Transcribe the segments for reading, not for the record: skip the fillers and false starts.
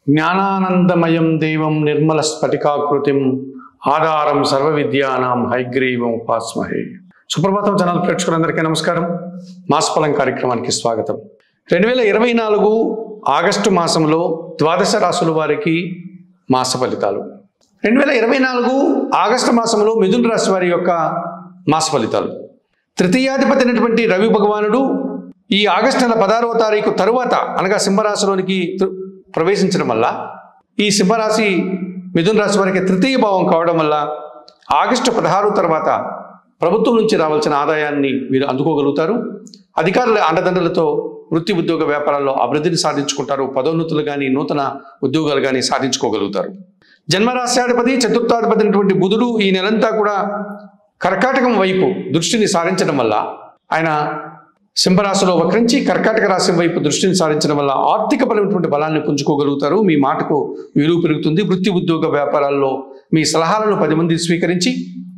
జ్ఞానానందమయం దేవం నిర్మల స్ఫటికాకృతిం ఆధారం సర్వ విద్యానాం హైగ్రీవం ఉపాస్మహే. సుప్రభాతం ఛానల్ ప్రేక్షకులందరికీ నమస్కారం. మాసఫలం కార్యక్రమానికి స్వాగతం. 2024 ఆగస్టు మాసంలో ద్వాదశ రాశుల వారికి మాస ఫలితాలు. 2024 ఆగస్టు మాసంలో మిథున రాశి వారి యొక్క మాస ఫలితాలు. తృతీయాధిపతి అయినటువంటి రవి భగవానుడు ఈ ఆగస్టు నెల 16వ తారీఖు తరువాత అనగా సింహరాశిలోనికి ప్రవేశించడం వల్ల ఈ సింహరాశి మిథున రాశి వారికి తృతీయ భావం కావడం వల్ల ఆగస్టు 16 తర్వాత ప్రభుత్వం నుంచి రావాల్సిన ఆదాయాన్ని మీరు అందుకోగలుగుతారు. అధికారుల అండదండలతో వృత్తి ఉద్యోగ వ్యాపారాల్లో అభివృద్ధిని సాధించుకుంటారు. పదోన్నతులు కానీ నూతన ఉద్యోగాలు కానీ సాధించుకోగలుగుతారు. జన్మరాశ్యాధిపతి చతుర్థాధిపతి అయినటువంటి బుధుడు ఈ నెలంతా కూడా కర్కాటకం వైపు దృష్టిని సారించడం వల్ల ఆయన సింహరాశిలో వక్రించి కర్కాటక రాశి వైపు దృష్టిని సారించడం వల్ల ఆర్థికపరమైనటువంటి బలాన్ని పుంజుకోగలుగుతారు. మీ మాటకు విలువ పెరుగుతుంది. వృత్తి ఉద్యోగ వ్యాపారాల్లో మీ సలహాలను 10 మంది స్వీకరించి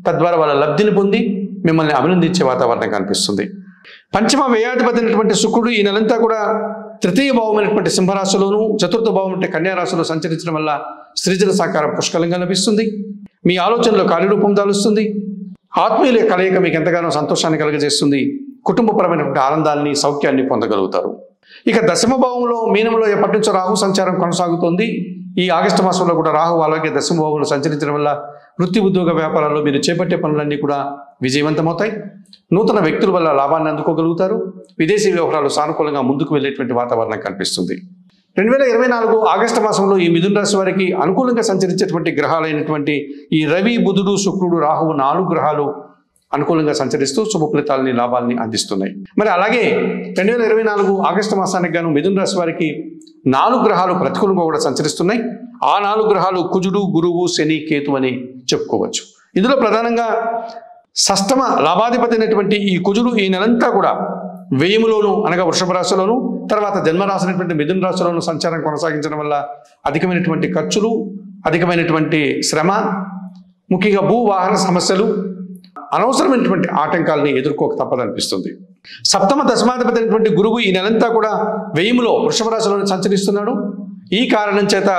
తద్వారా వాళ్ళ లబ్ధిని పొంది మిమ్మల్ని అభినందించే వాతావరణం కనిపిస్తుంది. పంచమ వ్యయాధిపతి అయినటువంటి శుక్రుడు ఈ నెలంతా కూడా తృతీయ భావమైనటువంటి సింహరాశిలోను చతుర్థ భావం అంటే కన్యా రాశిలో సంచరించడం వల్ల సృజన సాకారం పుష్కలంగా లభిస్తుంది. మీ ఆలోచనలో కార్యరూపం దాలుస్తుంది. ఆత్మీయుల కలయిక మీకు ఎంతగానో సంతోషాన్ని కలుగజేస్తుంది. కుటుంబపరమైనటువంటి ఆనందాన్ని సౌఖ్యాన్ని పొందగలుగుతారు. ఇక దశమ భావంలో మీనంలో ఎప్పటి నుంచో రాహు సంచారం కొనసాగుతుంది. ఈ ఆగస్టు మాసంలో కూడా రాహు అలాగే దశమ భావంలో సంచరించడం వల్ల వృత్తి ఉద్యోగ వ్యాపారాల్లో మీరు చేపట్టే పనులన్నీ కూడా విజయవంతమవుతాయి. నూతన వ్యక్తుల వల్ల లాభాన్ని అందుకోగలుగుతారు. విదేశీ వ్యవహారాలు సానుకూలంగా ముందుకు వెళ్ళేటువంటి వాతావరణం కనిపిస్తుంది. 2024 ఆగస్టు మాసంలో ఈ మిథున రాశి వారికి అనుకూలంగా సంచరించేటువంటి గ్రహాలైనటువంటి ఈ రవి బుధుడు శుక్రుడు రాహువు 4 గ్రహాలు అనుకూలంగా సంచరిస్తూ శుభ ఫలితాలని లాభాలని అందిస్తున్నాయి. మరి అలాగే 2024 ఆగస్టు మాసానికి గాను మిథున రాశి వారికి 4 గ్రహాలు ప్రతికూలంగా కూడా సంచరిస్తున్నాయి. ఆ 4 గ్రహాలు కుజుడు గురువు శని కేతు అని చెప్పుకోవచ్చు. ఇందులో ప్రధానంగా షష్టమ లాభాధిపతి అయినటువంటి ఈ కుజుడు ఈ నెలంతా కూడా వ్యయములోను అనగా వృషభ రాశిలోను తర్వాత జన్మరాశి అయినటువంటి మిథున రాశిలోను సంచారం కొనసాగించడం వల్ల అధికమైనటువంటి ఖర్చులు అధికమైనటువంటి శ్రమ ముఖ్యంగా భూ వాహన సమస్యలు అనవసరమైనటువంటి ఆటంకాలని ఎదుర్కోక తప్పదనిపిస్తుంది. సప్తమ దశమాధిపతి అయినటువంటి గురువు ఈ నెలంతా కూడా వ్యయములో వృషభ రాశిలోనే సంచరిస్తున్నాడు. ఈ కారణం చేత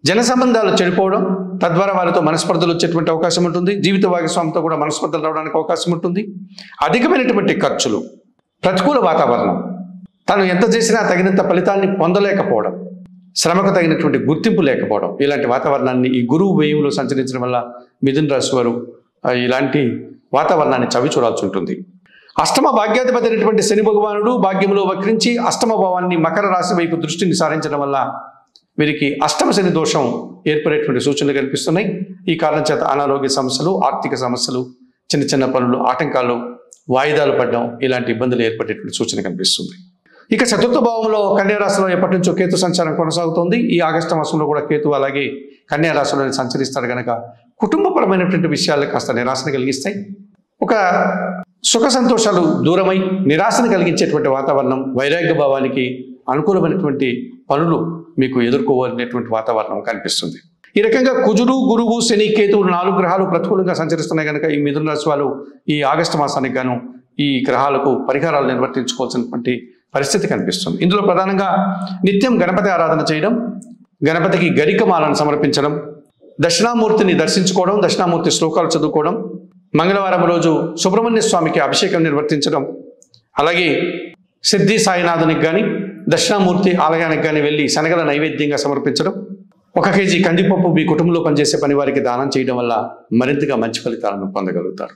జన సంబంధాలు చెడిపోవడం తద్వారా వారితో మనస్పర్ధలు వచ్చేటువంటి అవకాశం ఉంటుంది. జీవిత భాగస్వామితో కూడా మనస్పర్ధలు రావడానికి అవకాశం ఉంటుంది. అధికమైనటువంటి ఖర్చులు ప్రతికూల వాతావరణం తను ఎంత చేసినా తగినంత ఫలితాన్ని పొందలేకపోవడం శ్రమకు తగినటువంటి గుర్తింపు లేకపోవడం ఇలాంటి వాతావరణాన్ని ఈ గురువు వ్యయంలో సంచరించడం వల్ల మిథున రాశి వారు ఇలాంటి వాతావరణాన్ని చవి చూడాల్సి ఉంటుంది. అష్టమ భాగ్యాధిపతి అయినటువంటి శని భగవానుడు భాగ్యంలో వక్రించి అష్టమ భావాన్ని మకర రాశి వైపు దృష్టిని సారించడం వల్ల వీరికి అష్టమ శని దోషం ఏర్పడేటువంటి సూచనలు కనిపిస్తున్నాయి. ఈ కారణం చేత అనారోగ్య సమస్యలు ఆర్థిక సమస్యలు చిన్న చిన్న పనులు ఆటంకాలు వాయిదాలు పడడం ఇలాంటి ఇబ్బందులు ఏర్పడేటువంటి సూచన కనిపిస్తుంది. ఇక చతుర్థ భావంలో కన్యా రాశిలో ఎప్పటి నుంచో కేతు సంచారం కొనసాగుతోంది. ఈ ఆగస్టు మాసంలో కూడా కేతు అలాగే కన్యా రాశిలో సంచరిస్తాడు కనుక కుటుంబపరమైనటువంటి విషయాలు కాస్త నిరాశను కలిగిస్తాయి. ఒక సుఖ సంతోషాలు దూరమై నిరాశను కలిగించేటువంటి వాతావరణం వైరాగ్య భావానికి అనుకూలమైనటువంటి పనులు మీకు ఎదుర్కోవాలనేటువంటి వాతావరణం కనిపిస్తుంది. ఈ రకంగా కుజుడు గురువు శని కేతువులు 4 గ్రహాలు ప్రతికూలంగా సంచరిస్తున్నాయి కనుక ఈ మిథున రాశి వాళ్ళు ఈ ఆగస్టు మాసానికి గాను ఈ గ్రహాలకు పరిహారాలు నిర్వర్తించుకోవాల్సినటువంటి పరిస్థితి కనిపిస్తుంది. ఇందులో ప్రధానంగా నిత్యం గణపతి ఆరాధన చేయడం, గణపతికి గరికమాలను సమర్పించడం, దక్షిణామూర్తిని దర్శించుకోవడం, దక్షిణామూర్తి శ్లోకాలు చదువుకోవడం, మంగళవారం రోజు సుబ్రహ్మణ్య స్వామికి అభిషేకం నిర్వర్తించడం, అలాగే సిద్ధి సాయినాథునికి కానీ దక్షిణామూర్తి ఆలయానికి కానీ వెళ్ళి శనగల నైవేద్యంగా సమర్పించడం, 1 కేజీ కందిపప్పు మీ కుటుంబంలో పనిచేసే పని వారికి దానం చేయడం వల్ల మరింతగా మంచి ఫలితాలను పొందగలుగుతారు.